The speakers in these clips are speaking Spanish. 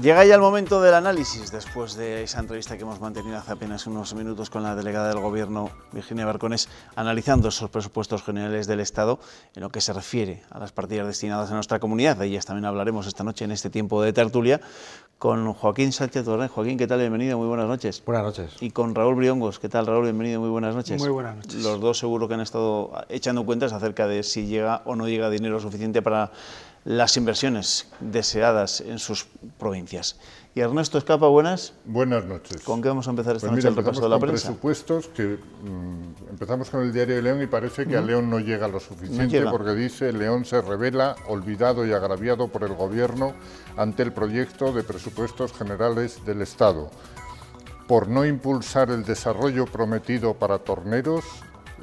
Llega ya el momento del análisis, después de esa entrevista que hemos mantenido hace apenas unos minutos con la delegada del Gobierno, Virginia Barcones, analizando esos presupuestos generales del Estado en lo que se refiere a las partidas destinadas a nuestra comunidad. De ellas también hablaremos esta noche en este tiempo de tertulia con Joaquín Sánchez Torrén. Joaquín, ¿qué tal? Bienvenido, muy buenas noches. Buenas noches. Y con Raúl Briongos, ¿qué tal, Raúl? Bienvenido, muy buenas noches. Muy buenas noches. Los dos seguro que han estado echando cuentas acerca de si llega o no llega dinero suficiente para las inversiones deseadas en sus provincias. Y Ernesto Escapa, buenas. Buenas noches. ¿Con qué vamos a empezar esta Pues noche mira, el repaso de la prensa? Presupuestos que empezamos con el Diario de León y parece que a León no llega lo suficiente, porque dice: León se revela olvidado y agraviado por el Gobierno ante el proyecto de presupuestos generales del Estado, por no impulsar el desarrollo prometido para Torneros,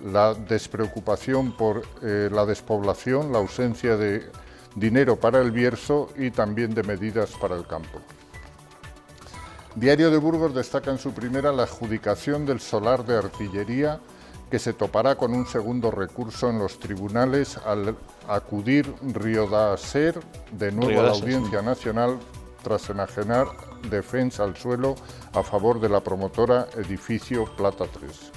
la despreocupación por la despoblación, la ausencia de dinero para el Bierzo y también de medidas para el campo. Diario de Burgos destaca en su primera la adjudicación del solar de artillería, que se topará con un segundo recurso en los tribunales al acudir Riodaser de nuevo a la Audiencia Nacional tras enajenar defensa al suelo a favor de la promotora Edificio Plata 3.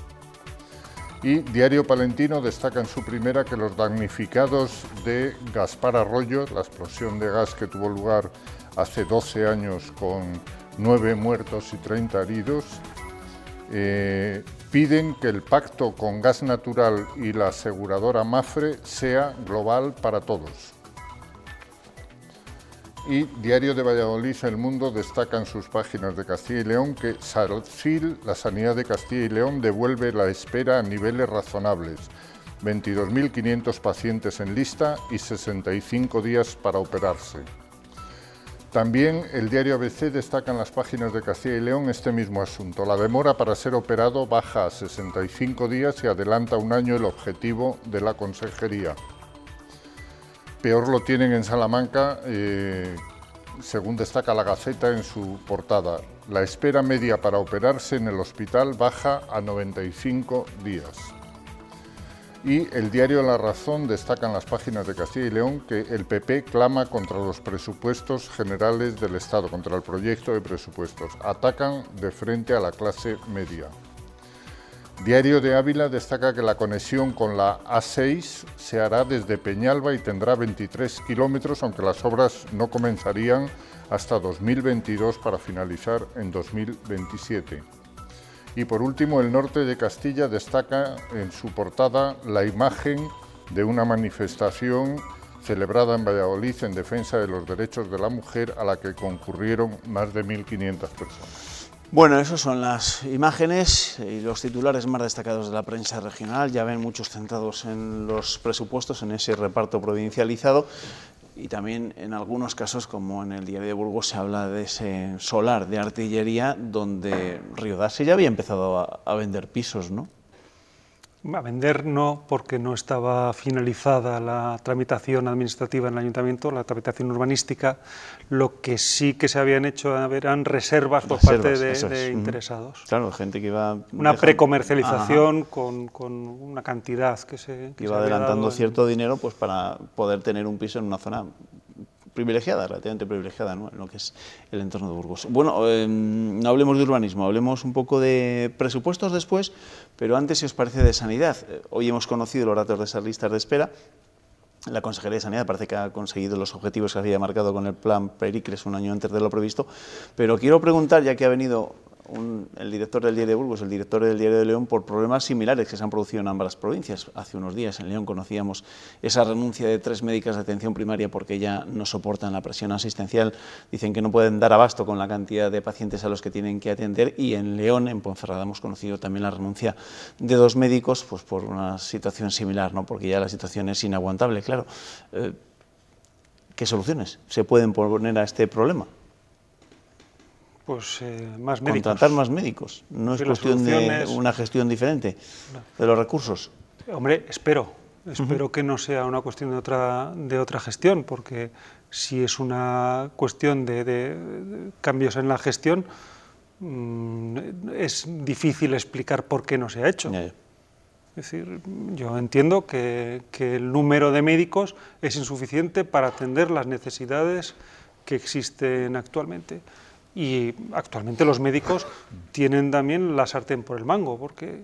Y Diario Palentino destaca en su primera que los damnificados de Gaspar Arroyo, la explosión de gas que tuvo lugar hace 12 años con 9 muertos y 30 heridos, piden que el pacto con Gas Natural y la aseguradora Mafre sea global para todos. Y Diario de Valladolid, El Mundo, destaca en sus páginas de Castilla y León que SACIL, la Sanidad de Castilla y León, devuelve la espera a niveles razonables. 22.500 pacientes en lista y 65 días para operarse. También el diario ABC destaca en las páginas de Castilla y León este mismo asunto. La demora para ser operado baja a 65 días y adelanta un año el objetivo de la consejería. Peor lo tienen en Salamanca, según destaca la Gaceta en su portada. La espera media para operarse en el hospital baja a 95 días. Y el diario La Razón destaca en las páginas de Castilla y León que el PP clama contra los presupuestos generales del Estado, contra el proyecto de presupuestos. Atacan de frente a la clase media. Diario de Ávila destaca que la conexión con la A6 se hará desde Peñalba y tendrá 23 kilómetros, aunque las obras no comenzarían hasta 2022 para finalizar en 2027. Y por último, El Norte de Castilla destaca en su portada la imagen de una manifestación celebrada en Valladolid en defensa de los derechos de la mujer, a la que concurrieron más de 1.500 personas. Bueno, esas son las imágenes y los titulares más destacados de la prensa regional. Ya ven, muchos centrados en los presupuestos, en ese reparto provincializado, y también en algunos casos, como en el Diario de Burgos, se habla de ese solar de artillería donde Riodaser ya había empezado a vender pisos, ¿no? A vender no, porque no estaba finalizada la tramitación administrativa en el ayuntamiento, la tramitación urbanística. Lo que sí que se habían hecho eran reservas por parte de interesados. Claro, gente que iba... Una precomercialización con una cantidad que iba adelantando cierto dinero pues para poder tener un piso en una zona privilegiada, relativamente privilegiada, ¿no?, en lo que es el entorno de Burgos. Bueno, no hablemos de urbanismo, hablemos un poco de presupuestos después, pero antes, si os parece, de sanidad. Hoy hemos conocido los datos de esas listas de espera. La Consejería de Sanidad parece que ha conseguido los objetivos que había marcado con el plan Pericles un año antes de lo previsto, pero quiero preguntar, ya que ha venido el director del Diario de Burgos, el director del Diario de León, por problemas similares que se han producido en ambas provincias. Hace unos días en León conocíamos esa renuncia de 3 médicas de atención primaria porque ya no soportan la presión asistencial, dicen que no pueden dar abasto con la cantidad de pacientes a los que tienen que atender, y en León, en Ponferrada, hemos conocido también la renuncia de 2 médicos pues por una situación similar, ¿no?, porque ya la situación es inaguantable, claro. ¿Qué soluciones se pueden poner a este problema? Pues más médicos. Contratar más médicos. No es cuestión de una gestión diferente de los recursos. Hombre, espero que no sea una cuestión de otra gestión, porque si es una cuestión de cambios en la gestión, es difícil explicar por qué no se ha hecho. Es decir, yo entiendo que el número de médicos es insuficiente para atender las necesidades que existen actualmente. Y actualmente los médicos tienen también la sartén por el mango, porque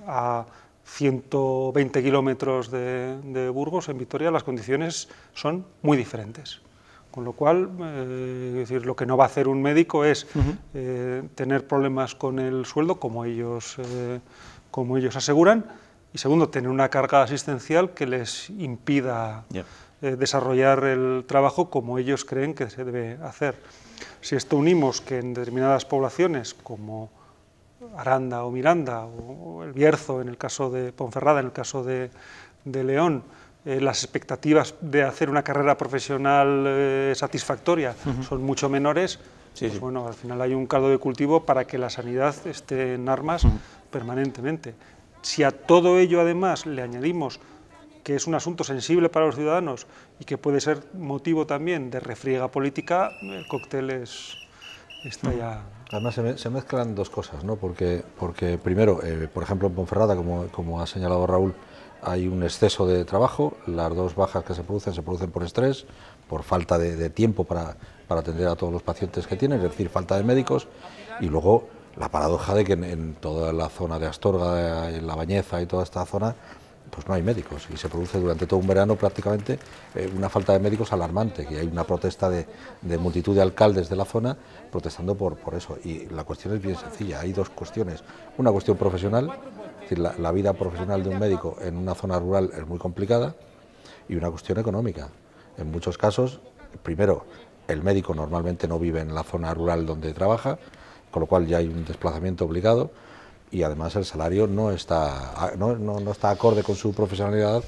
a 120 kilómetros de Burgos, en Vitoria, las condiciones son muy diferentes. Con lo cual, es decir, lo que no va a hacer un médico es tener problemas con el sueldo, como ellos aseguran, y segundo, tener una carga asistencial que les impida desarrollar el trabajo como ellos creen que se debe hacer. Si esto unimos que en determinadas poblaciones, como Aranda o Miranda, o el Bierzo en el caso de Ponferrada, en el caso de León, las expectativas de hacer una carrera profesional satisfactoria son mucho menores, pues bueno, al final hay un caldo de cultivo para que la sanidad esté en armas permanentemente. Si a todo ello además le añadimos que es un asunto sensible para los ciudadanos y que puede ser motivo también de refriega política, el cóctel está ya... Además se mezclan dos cosas, ¿no? Porque primero, por ejemplo, en Ponferrada, como ha señalado Raúl, hay un exceso de trabajo, las dos bajas que se producen por estrés, por falta de tiempo para atender a todos los pacientes que tienen, es decir, falta de médicos, y luego la paradoja de que en toda la zona de Astorga, en La Bañeza y toda esta zona, pues no hay médicos, y se produce durante todo un verano prácticamente una falta de médicos alarmante, que hay una protesta de multitud de alcaldes de la zona protestando por eso, y la cuestión es bien sencilla, hay dos cuestiones, una cuestión profesional, es decir, la vida profesional de un médico en una zona rural es muy complicada, y una cuestión económica. En muchos casos, primero, el médico normalmente no vive en la zona rural donde trabaja, con lo cual ya hay un desplazamiento obligado, y además el salario no está acorde con su profesionalidad,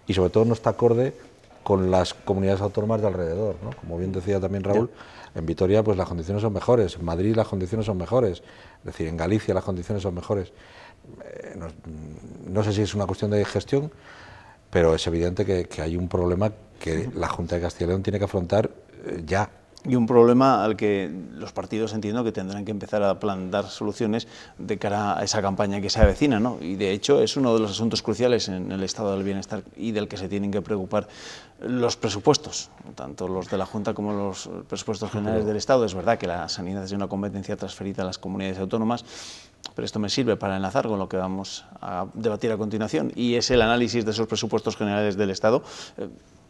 y sobre todo no está acorde con las comunidades autónomas de alrededor, ¿no? Como bien decía también Raúl, en Vitoria pues las condiciones son mejores, en Madrid las condiciones son mejores, es decir, en Galicia las condiciones son mejores. No sé si es una cuestión de gestión, pero es evidente que hay un problema que la Junta de Castilla y León tiene que afrontar ya. Y un problema al que los partidos entiendo que tendrán que empezar a plantear soluciones de cara a esa campaña que se avecina, ¿no? Y de hecho es uno de los asuntos cruciales en el estado del bienestar y del que se tienen que preocupar los presupuestos, tanto los de la Junta como los presupuestos generales del Estado. Es verdad que la sanidad es una competencia transferida a las comunidades autónomas, pero esto me sirve para enlazar con lo que vamos a debatir a continuación, y es el análisis de esos presupuestos generales del Estado.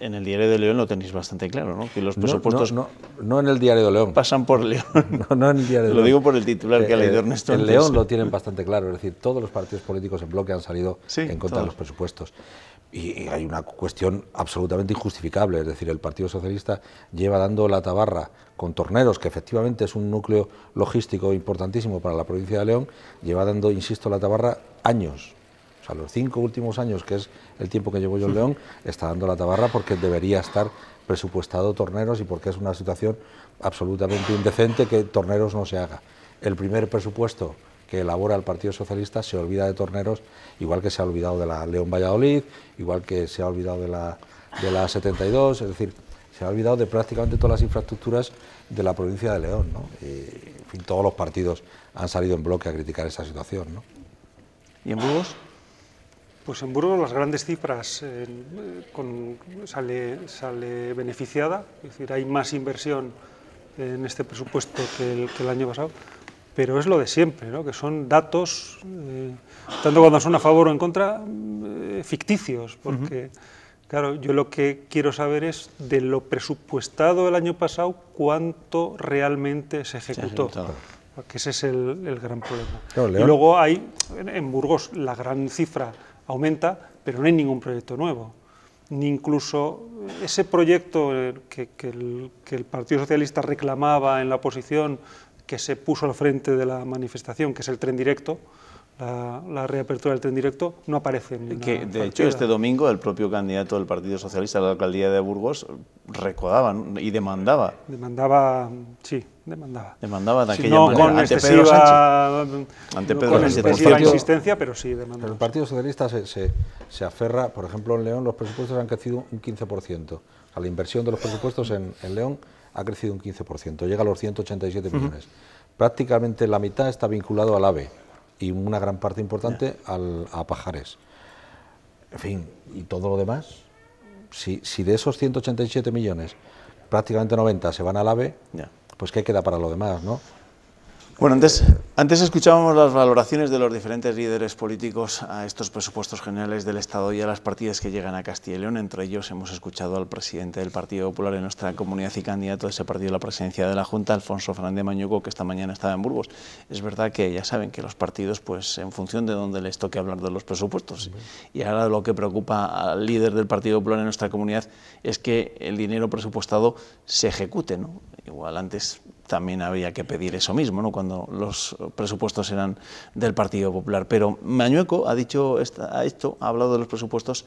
En el Diario de León lo tenéis bastante claro, ¿no? Que los presupuestos no en el Diario de León. Pasan por León. No en el Diario de León. Lo digo por el titular que ha leído Ernesto. En León lo tienen bastante claro, es decir, todos los partidos políticos en bloque han salido en contra de los presupuestos. Y hay una cuestión absolutamente injustificable, es decir, el Partido Socialista lleva dando la tabarra con Torneros, que efectivamente es un núcleo logístico importantísimo para la provincia de León, lleva dando, insisto, la tabarra años. O sea, los 5 últimos años, que es el tiempo que llevo yo en León, está dando la tabarra porque debería estar presupuestado Torneros y porque es una situación absolutamente indecente que Torneros no se haga. El primer presupuesto que elabora el Partido Socialista se olvida de Torneros, igual que se ha olvidado de la León-Valladolid, igual que se ha olvidado de la 72, es decir, se ha olvidado de prácticamente todas las infraestructuras de la provincia de León, ¿no? Y, en fin, todos los partidos han salido en bloque a criticar esa situación, ¿no? ¿Y en Burgos? Pues en Burgos las grandes cifras sale beneficiada, es decir, hay más inversión en este presupuesto que el año pasado, pero es lo de siempre, ¿no? Que son datos, tanto cuando son a favor o en contra, ficticios, porque claro, yo lo que quiero saber es de lo presupuestado el año pasado, cuánto realmente se ejecutó. Porque ese es el gran problema. Claro, y luego hay, en Burgos, la gran cifra aumenta, pero no hay ningún proyecto nuevo. Ni incluso ese proyecto que el Partido Socialista reclamaba en la oposición, que se puso al frente de la manifestación, que es el tren directo, la reapertura del tren directo, no aparece en ninguna partida. De hecho, este domingo el propio candidato del Partido Socialista a la alcaldía de Burgos recordaba, ¿no? Y demandaba. Demandaba de aquella manera ante Pedro Sánchez. Ante Pedro Sánchez. Con excesiva insistencia, pero sí demandaba. El Partido Socialista se aferra, por ejemplo, en León los presupuestos han crecido un 15%. A la inversión de los presupuestos en León ha crecido un 15%, llega a los 187 millones. Prácticamente la mitad está vinculado al AVE y una gran parte importante a Pajares. En fin, y todo lo demás, si de esos 187 millones prácticamente 90 se van al AVE, Ya. pues ¿qué queda para lo demás, no? Bueno, antes escuchábamos las valoraciones de los diferentes líderes políticos a estos presupuestos generales del Estado y a las partidas que llegan a Castilla y León. Entre ellos hemos escuchado al presidente del Partido Popular en nuestra comunidad y candidato de ese partido a la presidencia de la Junta, Alfonso Fernández Mañueco, que esta mañana estaba en Burgos. Es verdad que ya saben que los partidos, pues en función de dónde les toque hablar de los presupuestos. Y ahora lo que preocupa al líder del Partido Popular en nuestra comunidad es que el dinero presupuestado se ejecute, ¿no? Igual antes también había que pedir eso mismo, ¿no?, cuando los presupuestos eran del Partido Popular. Pero Mañueco ha hablado de los presupuestos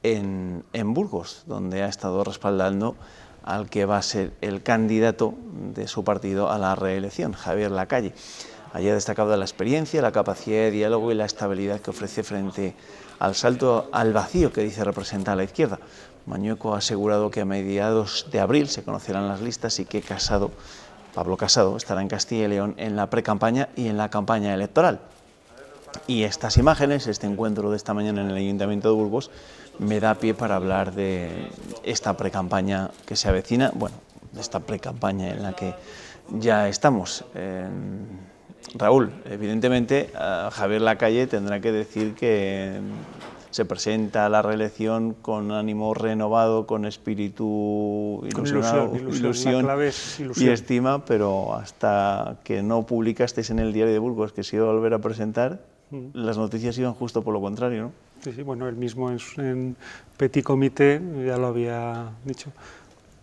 en Burgos, donde ha estado respaldando al que va a ser el candidato de su partido a la reelección, Javier Lacalle. Allí ha destacado la experiencia, la capacidad de diálogo y la estabilidad que ofrece frente al salto al vacío que dice representa a la izquierda. Mañueco ha asegurado que a mediados de abril se conocerán las listas y que Pablo Casado estará en Castilla y León en la precampaña y en la campaña electoral. Y estas imágenes, este encuentro de esta mañana en el Ayuntamiento de Burgos, me da pie para hablar de esta precampaña que se avecina, bueno, de esta precampaña en la que ya estamos. Raúl, evidentemente Javier Lacalle tendrá que decir que se presenta a la reelección con ánimo renovado, con espíritu ilusión y estima, pero hasta que no publicasteis en el Diario de Burgos que se iba a volver a presentar, las noticias iban justo por lo contrario, ¿no? Sí, sí, bueno, él mismo en Petit Comité ya lo había dicho.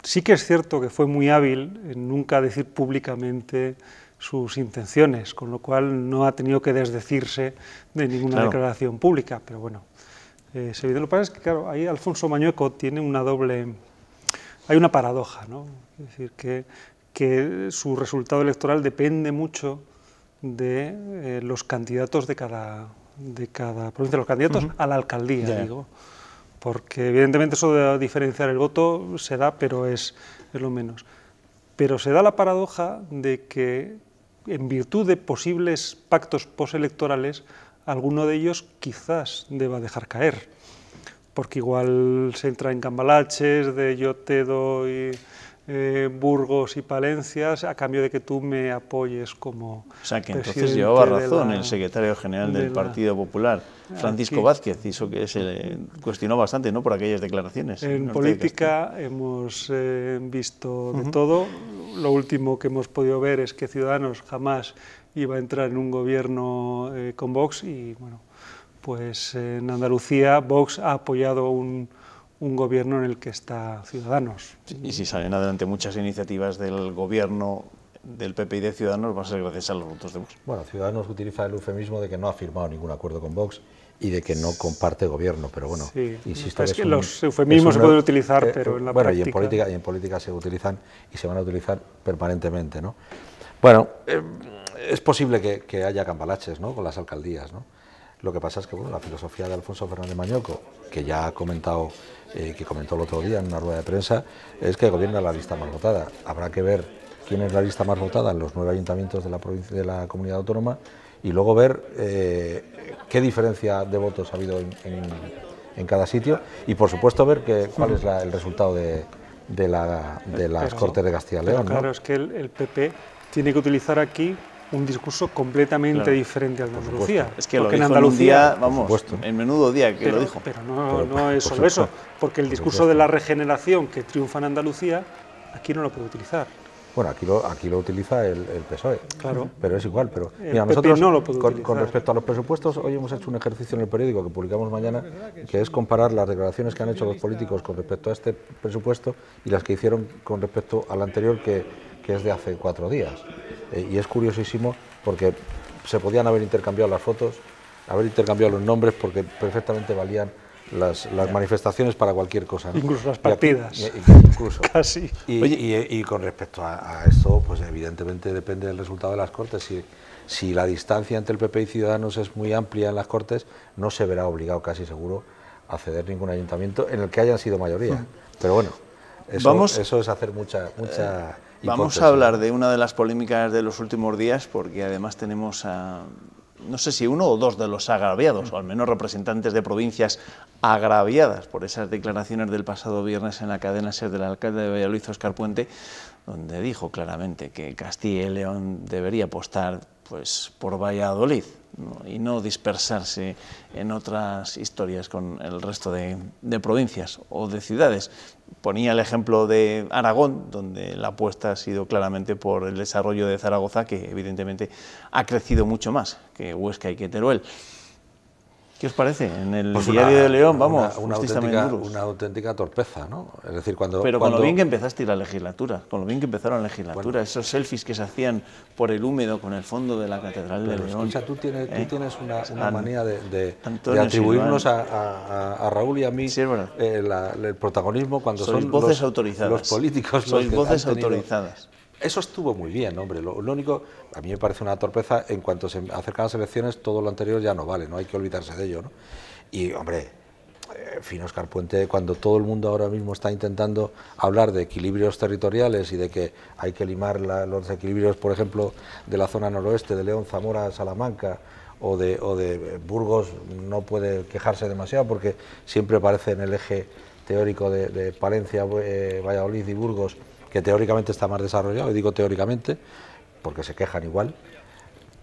Sí que es cierto que fue muy hábil en nunca decir públicamente sus intenciones, con lo cual no ha tenido que desdecirse de ninguna declaración pública, pero bueno, es evidente. Lo que pasa es que, claro, ahí Alfonso Mañueco tiene hay una paradoja, ¿no? Es decir, que su resultado electoral depende mucho de los candidatos de cada provincia, los candidatos a la alcaldía, digo, porque evidentemente eso de diferenciar el voto se da, pero es lo menos. Pero se da la paradoja de que, en virtud de posibles pactos postelectorales, alguno de ellos quizás deba dejar caer, porque igual se entra en cambalaches de yo te doy Burgos y Palencias a cambio de que tú me apoyes como O sea que entonces llevaba razón el secretario general del Partido Popular, Francisco Vázquez, y eso que se cuestionó bastante, ¿no?, por aquellas declaraciones. En política hemos visto de todo. Lo último que hemos podido ver es que Ciudadanos jamás iba a entrar en un gobierno con Vox y, bueno, pues en Andalucía Vox ha apoyado un gobierno en el que está Ciudadanos. Y si salen adelante muchas iniciativas del gobierno del PP y de Ciudadanos, va a ser gracias a los votos de Vox. Bueno, Ciudadanos utiliza el eufemismo de que no ha firmado ningún acuerdo con Vox y de que no comparte gobierno, pero bueno, sí, insisto, es que los eufemismos se pueden utilizar, pero en la práctica... Y en política se utilizan y se van a utilizar permanentemente, ¿no? Bueno, es posible que haya cambalaches, ¿no?, con las alcaldías, ¿no? Lo que pasa es que, bueno, la filosofía de Alfonso Fernández Mañueco, que ya ha comentado, que comentó el otro día en una rueda de prensa, es que gobierna la lista más votada. Habrá que ver quién es la lista más votada en los 9 ayuntamientos de la provincia, de la comunidad autónoma, y luego ver qué diferencia de votos ha habido en cada sitio, y por supuesto ver cuál es el resultado de las Cortes de Castilla y León, ¿no? Claro, es que el PP tiene que utilizar aquí un discurso completamente diferente al de Andalucía. Es que lo dijo en Andalucía, en un día, vamos, en menudo día que lo dijo. Pero no es solo eso, porque el discurso de la regeneración que triunfa en Andalucía, aquí no lo puede utilizar. Bueno, aquí lo utiliza el PSOE, claro, pero es igual. Pero mira, nosotros no con respecto a los presupuestos, hoy hemos hecho un ejercicio en el periódico que publicamos mañana, que es comparar las declaraciones que han hecho los políticos con respecto a este presupuesto y las que hicieron con respecto al anterior, que es de hace 4 días. Y es curiosísimo porque se podían haber intercambiado las fotos, haber intercambiado los nombres, porque perfectamente valían las manifestaciones para cualquier cosa, ¿no? Incluso las partidas. Incluso. Casi. Y con respecto a esto, pues evidentemente depende del resultado de las Cortes. Si la distancia entre el PP y Ciudadanos es muy amplia en las Cortes, no se verá obligado, casi seguro, a ceder ningún ayuntamiento en el que hayan sido mayoría. Pero bueno, eso es hacer mucha Vamos a hablar de una de las polémicas de los últimos días, porque además tenemos no sé si uno o dos de los agraviados, o al menos representantes de provincias agraviadas por esas declaraciones del pasado viernes en la cadena SER del alcalde de Valladolid, Óscar Puente, donde dijo claramente que Castilla y León debería apostar pues por Valladolid, ¿no? Y no dispersarse en otras historias con el resto de provincias o de ciudades. Ponía el ejemplo de Aragón, donde la apuesta ha sido claramente por el desarrollo de Zaragoza, que evidentemente ha crecido mucho más que Huesca y que Teruel. ¿Qué os parece? En el Pues Diario de León, vamos, una auténtica torpeza, ¿no? Es decir, Pero con lo bien que empezaste la legislatura, con lo bien que empezaron la legislatura, bueno, esos selfies que se hacían por el húmedo con el fondo de la Catedral de León. Escucha, tú tienes una manía de atribuirnos a Raúl y a mí, sí, el protagonismo cuando sois son voces autorizadas. Los políticos. Sois voces autorizadas. Eso estuvo muy bien, hombre. Lo único, a mí me parece una torpeza, en cuanto se acercan las elecciones, todo lo anterior ya no vale, no hay que olvidarse de ello, ¿no? Y, hombre, Óscar Puente, cuando todo el mundo ahora mismo está intentando hablar de equilibrios territoriales y de que hay que limar los equilibrios, por ejemplo, de la zona noroeste, de León, Zamora, Salamanca, o de Burgos, no puede quejarse demasiado porque siempre aparece en el eje teórico de Palencia, Valladolid y Burgos, que teóricamente está más desarrollado, y digo teóricamente, porque se quejan igual,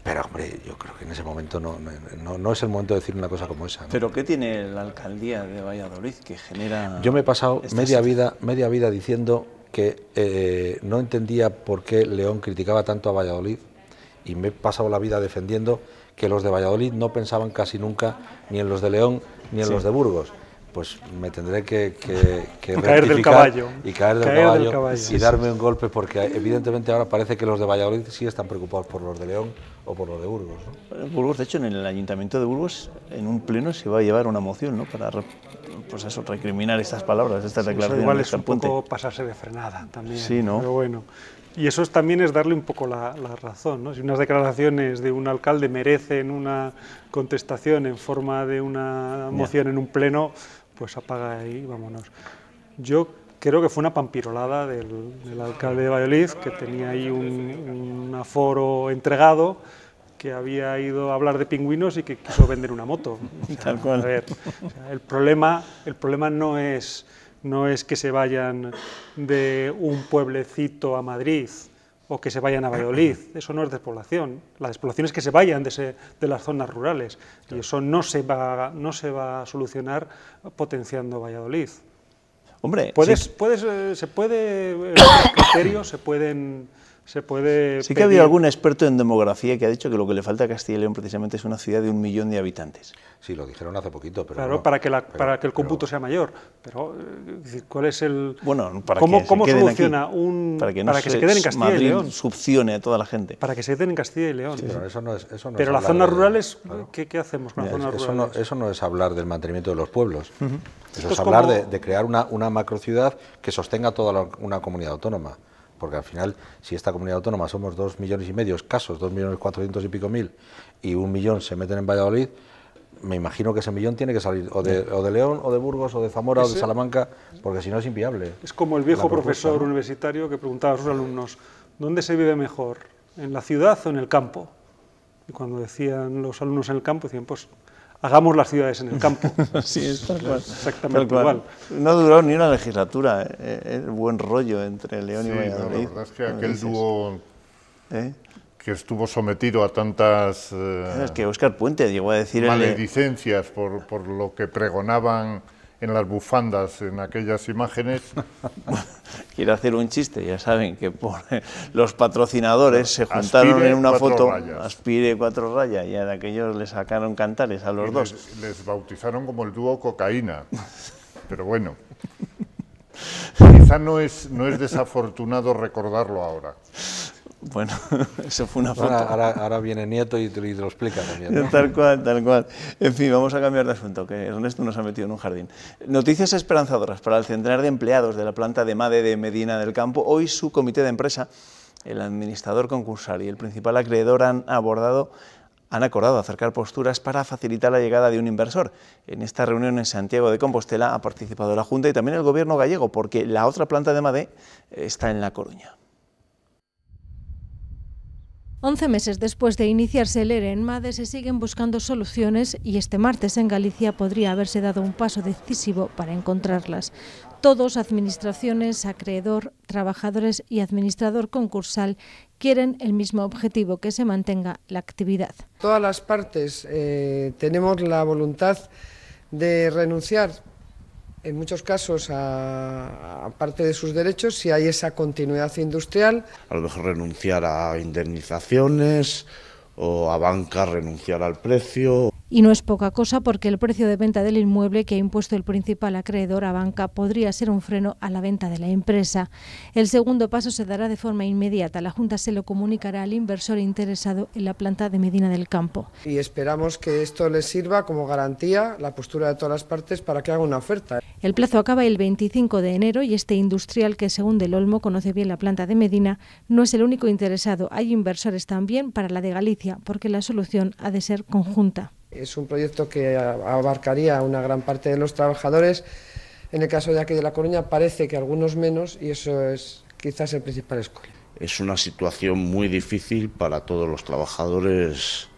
pero hombre, yo creo que en ese momento no es el momento de decir una cosa como esa, ¿no? ¿Pero qué tiene la alcaldía de Valladolid que genera...? Yo me he pasado media vida diciendo que no entendía por qué León criticaba tanto a Valladolid, y me he pasado la vida defendiendo que los de Valladolid no pensaban casi nunca ni en los de León ni en los de Burgos. Pues me tendré que caer del caballo y caer del caballo y darme un golpe, porque evidentemente ahora parece que los de Valladolid sí están preocupados por los de León o por los de Burgos, ¿no? Burgos, de hecho, en el Ayuntamiento de Burgos, en un pleno se va a llevar una moción, ¿no?, para pues eso, recriminar estas palabras, estas declaraciones. Igual es un poco pasarse de frenada también. Sí, ¿no? Pero bueno. Y eso también es darle un poco la razón, ¿no? Si unas declaraciones de un alcalde merecen una contestación en forma de una moción en un pleno, pues apaga ahí, vámonos. Yo creo que fue una pampirolada del alcalde de Valladolid, que tenía ahí un aforo entregado, que había ido a hablar de pingüinos y que quiso vender una moto. O sea, tal cual. A ver, o sea, el problema no es que se vayan de un pueblecito a Madrid o que se vayan a Valladolid, eso no es despoblación. La despoblación es que se vayan de las zonas rurales, y eso no se va a solucionar potenciando Valladolid. Hombre, se puede, los criterios se puede sí que ha habido algún experto en demografía que ha dicho que lo que le falta a Castilla y León precisamente es una ciudad de 1 millón de habitantes. Sí, lo dijeron hace poquito, pero claro, no, para que el cómputo sea mayor. Pero ¿cuál es el...? Bueno, para ¿Cómo que soluciona aquí, para que se queden en Castilla Madrid y León? Subcione a toda la gente. Para que se queden en Castilla y León. Sí, pero eso no es pero las zonas rurales, claro. ¿Qué hacemos con las zonas rurales? Eso no es hablar del mantenimiento de los pueblos. Eso es hablar de crear una macrociudad que sostenga toda una comunidad autónoma. Porque al final, si esta comunidad autónoma somos 2,5 millones escasos, 2.400.000 y pico, y 1 millón se meten en Valladolid, me imagino que ese millón tiene que salir o de León, o de Burgos, o de Zamora, o de Salamanca, porque si no es inviable. Es como el viejo profesor universitario que preguntaba a sus alumnos, ¿dónde se vive mejor? ¿En la ciudad o en el campo? Y cuando decían los alumnos en el campo, decían, pues hagamos las ciudades en el campo. Sí, es tal cual. Exactamente igual. No ha durado ni una legislatura, el buen rollo entre León y Valladolid. La verdad es que aquel dúo que estuvo sometido a tantas es que Óscar Puente llegó a decir maledicencias por lo que pregonaban en las bufandas, en aquellas imágenes. Quiero hacer un chiste, ya saben que los patrocinadores se juntaron en una foto, Aspire 4 rayas, y a aquellos les sacaron cantares a los dos. Les bautizaron como el dúo cocaína, pero bueno, quizá no es desafortunado recordarlo ahora. Bueno, eso fue una foto. Ahora viene Nieto y te lo explica también, ¿no? Tal cual, tal cual. En fin, vamos a cambiar de asunto, que Ernesto nos ha metido en un jardín. Noticias esperanzadoras para el centenar de empleados de la planta de MADE de Medina del Campo. Hoy su comité de empresa, el administrador concursal y el principal acreedor han acordado acercar posturas para facilitar la llegada de un inversor. En esta reunión en Santiago de Compostela ha participado la Junta y también el Gobierno gallego, porque la otra planta de MADE está en La Coruña. 11 meses después de iniciarse el ERE en MADE se siguen buscando soluciones y este martes en Galicia podría haberse dado un paso decisivo para encontrarlas. Todos, administraciones, acreedor, trabajadores y administrador concursal, quieren el mismo objetivo, que se mantenga la actividad. Todas las partes tenemos la voluntad de renunciar, en muchos casos, a parte de sus derechos si hay esa continuidad industrial. A lo mejor renunciar a indemnizaciones o a banca renunciar al precio. Y no es poca cosa porque el precio de venta del inmueble que ha impuesto el principal acreedor a banca podría ser un freno a la venta de la empresa. El segundo paso se dará de forma inmediata. La Junta se lo comunicará al inversor interesado en la planta de Medina del Campo. Y esperamos que esto les sirva como garantía, la postura de todas las partes, para que haga una oferta. El plazo acaba el 25 de enero y este industrial, que según Del Olmo conoce bien la planta de Medina, no es el único interesado. Hay inversores también para la de Galicia, porque la solución ha de ser conjunta. Es un proyecto que abarcaría a una gran parte de los trabajadores. En el caso de aquí de La Coruña parece que algunos menos, y eso es quizás el principal escollo. Es una situación muy difícil para todos los trabajadores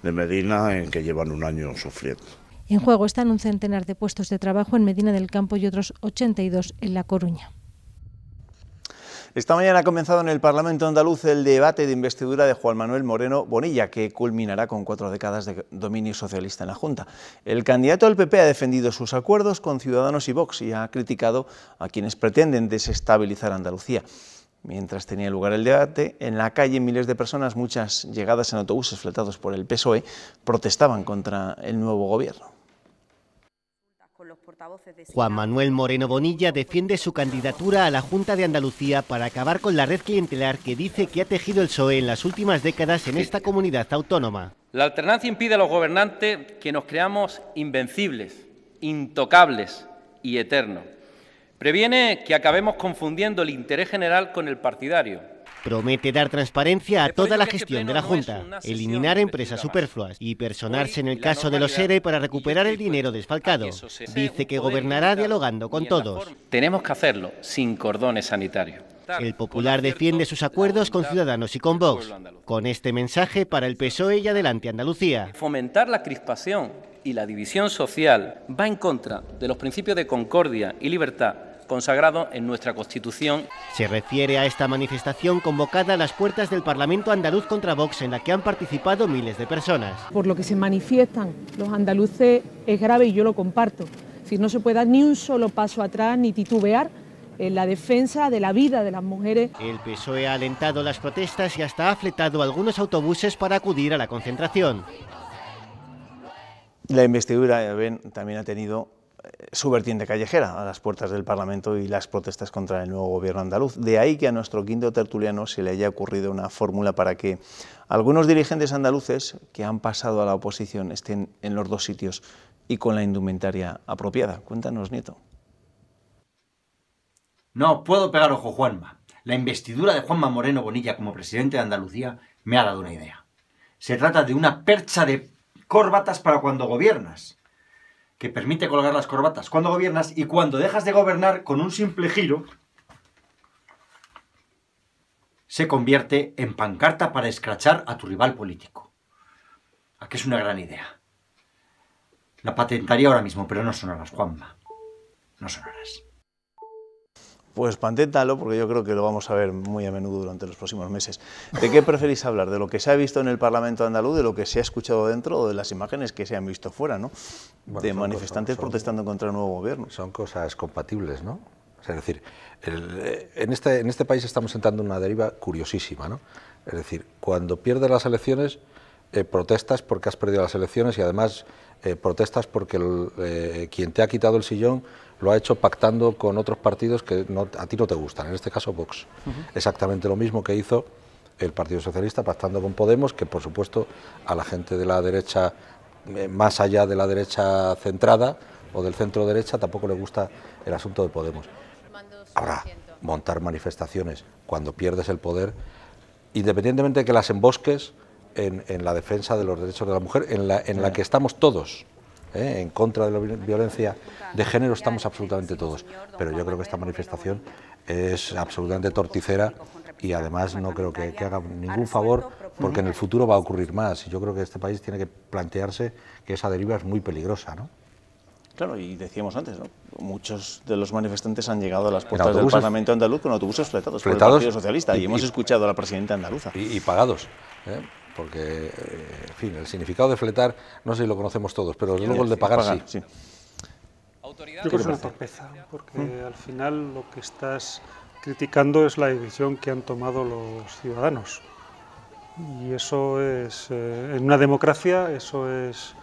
de Medina, en que llevan un año sufriendo. En juego están un centenar de puestos de trabajo en Medina del Campo y otros 82 en La Coruña. Esta mañana ha comenzado en el Parlamento andaluz el debate de investidura de Juan Manuel Moreno Bonilla, que culminará con 4 décadas de dominio socialista en la Junta. El candidato del PP ha defendido sus acuerdos con Ciudadanos y Vox y ha criticado a quienes pretenden desestabilizar Andalucía. Mientras tenía lugar el debate, en la calle miles de personas, muchas llegadas en autobuses fletados por el PSOE, protestaban contra el nuevo gobierno. Juan Manuel Moreno Bonilla defiende su candidatura a la Junta de Andalucía para acabar con la red clientelar que dice que ha tejido el PSOE en las últimas décadas en esta comunidad autónoma. La alternancia impide a los gobernantes que nos creamos invencibles, intocables y eternos. Previene que acabemos confundiendo el interés general con el partidario. Promete dar transparencia a toda la gestión de la Junta, eliminar empresas superfluas y personarse en el caso de los ERE para recuperar el dinero desfalcado. Dice que gobernará dialogando con todos. Tenemos que hacerlo sin cordones sanitarios. El Popular defiende sus acuerdos con Ciudadanos y con Vox. Con este mensaje para el PSOE y Adelante Andalucía. Fomentar la crispación y la división social va en contra de los principios de concordia y libertad consagrado en nuestra Constitución. Se refiere a esta manifestación convocada a las puertas del Parlamento andaluz contra Vox, en la que han participado miles de personas. Por lo que se manifiestan los andaluces es grave y yo lo comparto. Es decir, no se puede dar ni un solo paso atrás ni titubear en la defensa de la vida de las mujeres. El PSOE ha alentado las protestas y hasta ha fletado algunos autobuses para acudir a la concentración. La investidura, también ha tenido su vertiente callejera a las puertas del Parlamento y las protestas contra el nuevo gobierno andaluz. De ahí que a nuestro quinto tertuliano se le haya ocurrido una fórmula para que algunos dirigentes andaluces que han pasado a la oposición estén en los dos sitios y con la indumentaria apropiada. Cuéntanos, Nieto. No puedo pegar ojo, Juanma. La investidura de Juanma Moreno Bonilla como presidente de Andalucía me ha dado una idea. Se trata de una percha de corbatas para cuando gobiernas, que permite colgar las corbatas cuando gobiernas y cuando dejas de gobernar, con un simple giro, se convierte en pancarta para escrachar a tu rival político. ¿A qué es una gran idea? La patentaría ahora mismo, pero no sonarás, Juanma. No sonarás. Pues paténtalo, porque yo creo que lo vamos a ver muy a menudo durante los próximos meses. ¿De qué preferís hablar? ¿De lo que se ha visto en el Parlamento andaluz, de lo que se ha escuchado dentro o de las imágenes que se han visto fuera, ¿no? Bueno, de manifestantes protestando contra el nuevo gobierno. Son cosas compatibles, ¿no? Es decir, en este país estamos entrando en una deriva curiosísima, ¿no? Es decir, cuando pierdes las elecciones, protestas porque has perdido las elecciones y además protestas porque quien te ha quitado el sillón lo ha hecho pactando con otros partidos que a ti no te gustan, en este caso Vox. Exactamente lo mismo que hizo el Partido Socialista pactando con Podemos, que por supuesto a la gente de la derecha, más allá de la derecha centrada o del centro derecha, tampoco le gusta el asunto de Podemos. Ahora, montar manifestaciones cuando pierdes el poder, independientemente de que las embosques en la defensa de los derechos de la mujer, en la que estamos todos, en contra de la violencia de género estamos absolutamente todos, pero yo creo que esta manifestación es absolutamente torticera y además no creo que haga ningún favor, porque en el futuro va a ocurrir más, y yo creo que este país tiene que plantearse que esa deriva es muy peligrosa, ¿no? Claro, y decíamos antes, ¿no? Muchos de los manifestantes han llegado a las puertas del Parlamento andaluz con autobuses fletados por el Partido Socialista, y hemos escuchado a la presidenta andaluza. Y pagados, porque, en fin, el significado de fletar, no sé si lo conocemos todos, pero desde luego el de pagar sí. Yo creo que es una torpeza, porque al final lo que estás criticando es la decisión que han tomado los ciudadanos. Y eso es, en una democracia, eso es,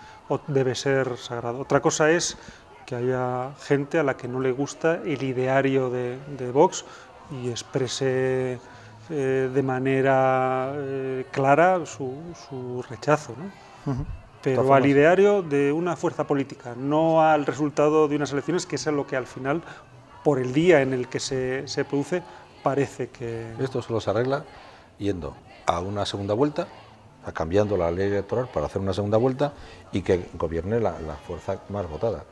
debe ser sagrado. Otra cosa es que haya gente a la que no le gusta el ideario de Vox y exprese de manera clara su rechazo, ¿no? Pero al ideario de una fuerza política, no al resultado de unas elecciones, que es lo que al final, por el día en el que se produce, parece que... Esto solo se arregla yendo a una segunda vuelta, cambiando la ley electoral para hacer una segunda vuelta y que gobierne la fuerza más votada.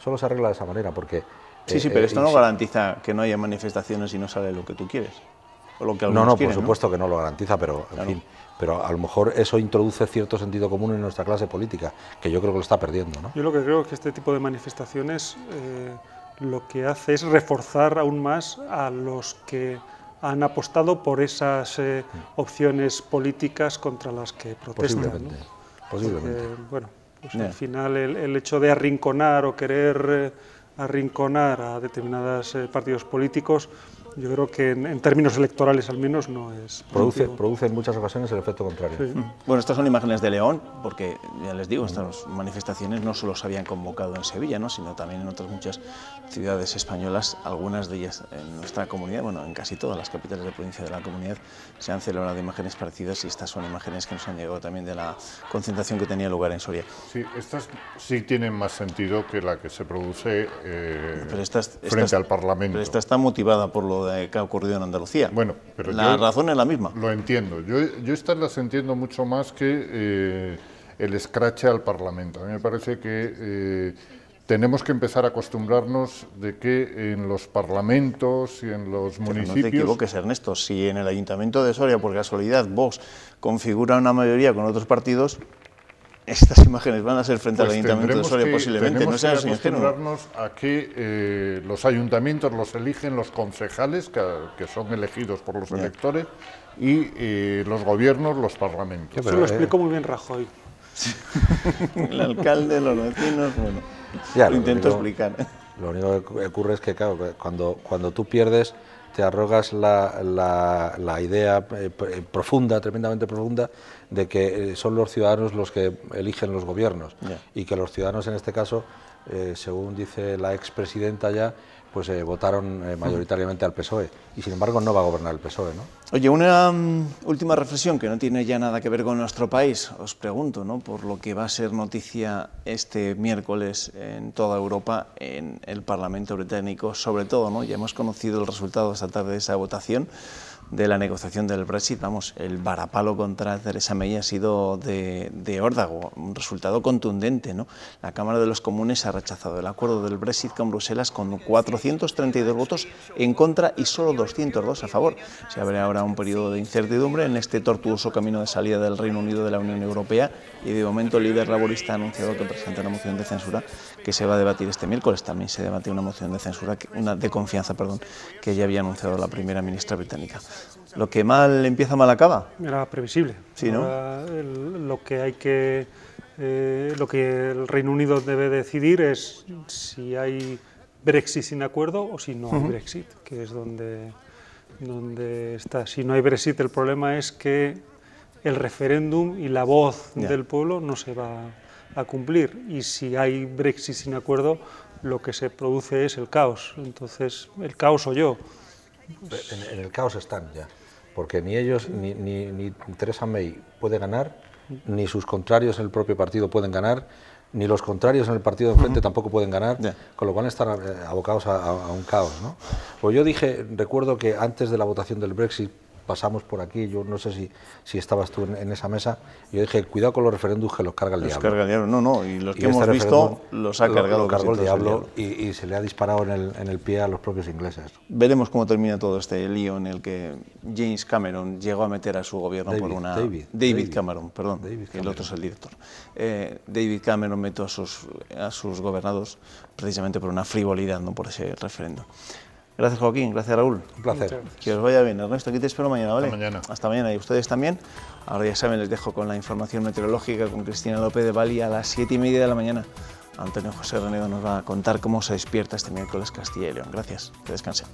Solo se arregla de esa manera, porque... Sí, pero esto no garantiza que no haya manifestaciones y no sale lo que tú quieres. O lo que no, quieren, por supuesto que no lo garantiza, pero en fin, pero a lo mejor eso introduce cierto sentido común en nuestra clase política, que yo creo que lo está perdiendo, ¿no? Yo lo que creo es que este tipo de manifestaciones lo que hace es reforzar aún más a los que han apostado por esas opciones políticas contra las que protestan. Posiblemente. Porque, bueno, pues al final el hecho de arrinconar o querer arrinconar a determinados partidos políticos, yo creo que en términos electorales al menos no es... Produce en muchas ocasiones el efecto contrario. Sí. Bueno, estas son imágenes de León, porque ya les digo, estas manifestaciones no solo se habían convocado en Sevilla, ¿no?, sino también en otras muchas ciudades españolas, algunas de ellas en nuestra comunidad, bueno, en casi todas las capitales de provincia de la comunidad se han celebrado imágenes parecidas, y estas son imágenes que nos han llegado también de la concentración que tenía lugar en Soria. Sí, estas sí tienen más sentido que la que se produce frente al Parlamento. Pero esta está motivada por lo que ha ocurrido en Andalucía. Bueno, pero la razón es la misma. Lo entiendo. Yo estas las entiendo mucho más que el escrache al Parlamento. A mí me parece que tenemos que empezar a acostumbrarnos de que en los parlamentos y en los municipios... No te equivoques, Ernesto, si en el Ayuntamiento de Soria, por casualidad, Vox configura una mayoría con otros partidos, estas imágenes van a ser frente al Ayuntamiento de Soria posiblemente. Tenemos que acostumbrarnos a que los ayuntamientos los eligen los concejales, que son elegidos por los electores, y los gobiernos, los parlamentos. Eso lo explicó muy bien Rajoy. El alcalde, los vecinos, bueno, lo intento explicar. Lo único que ocurre es que, claro, cuando tú pierdes, te arrogas la idea profunda, tremendamente profunda, de que son los ciudadanos los que eligen los gobiernos, y que los ciudadanos en este caso, según dice la expresidenta ya, pues votaron mayoritariamente al PSOE, y sin embargo no va a gobernar el PSOE, ¿no? Oye, una última reflexión que no tiene ya nada que ver con nuestro país, os pregunto, ¿no?, por lo que va a ser noticia este miércoles en toda Europa, en el Parlamento británico, sobre todo, ¿no? Ya hemos conocido el resultado esta tarde de esa votación de la negociación del Brexit. Vamos, el varapalo contra Theresa May ha sido de órdago, un resultado contundente, ¿no? La Cámara de los Comunes ha rechazado el acuerdo del Brexit con Bruselas con 432 votos en contra y solo 202 a favor. Se abre ahora un periodo de incertidumbre en este tortuoso camino de salida del Reino Unido de la Unión Europea, y de momento el líder laborista ha anunciado que presenta una moción de censura que se va a debatir este miércoles. También se debate una moción de censura, una de confianza, perdón, que ya había anunciado la primera ministra británica. Lo que mal empieza, mal acaba. Era previsible. Sí, ¿no? Lo que el Reino Unido debe decidir es si hay Brexit sin acuerdo o si no hay Brexit, que es donde está. Si no hay Brexit, el problema es que el referéndum y la voz del pueblo no se va a cumplir, y si hay Brexit sin acuerdo, lo que se produce es el caos. Entonces, el caos o yo. En el caos están ya, porque ni ellos ni Theresa May puede ganar, ni sus contrarios en el propio partido pueden ganar, ni los contrarios en el partido de enfrente tampoco pueden ganar, con lo cual están abocados a un caos, ¿no? Pues yo recuerdo que antes de la votación del Brexit, pasamos por aquí, yo no sé si estabas tú en esa mesa, yo dije, cuidado con los referéndums que los carga el diablo. Los carga el diablo, no, y los que hemos visto los ha cargado el diablo y se le ha disparado en el pie a los propios ingleses. Veremos cómo termina todo este lío en el que James Cameron llegó a meter a su gobierno David Cameron, perdón, el otro es el director. David Cameron metió a sus gobernados precisamente por una frivolidad, no por ese referéndum. Gracias, Joaquín. Gracias, Raúl. Un placer. Que os vaya bien. Ernesto, aquí te espero mañana, ¿vale? Hasta mañana. Hasta mañana. Y ustedes también. Ahora ya saben, les dejo con la información meteorológica con Cristina López de Bali a las 7:30 de la mañana. Antonio José Renedo nos va a contar cómo se despierta este miércoles Castilla y León. Gracias. Que descansen.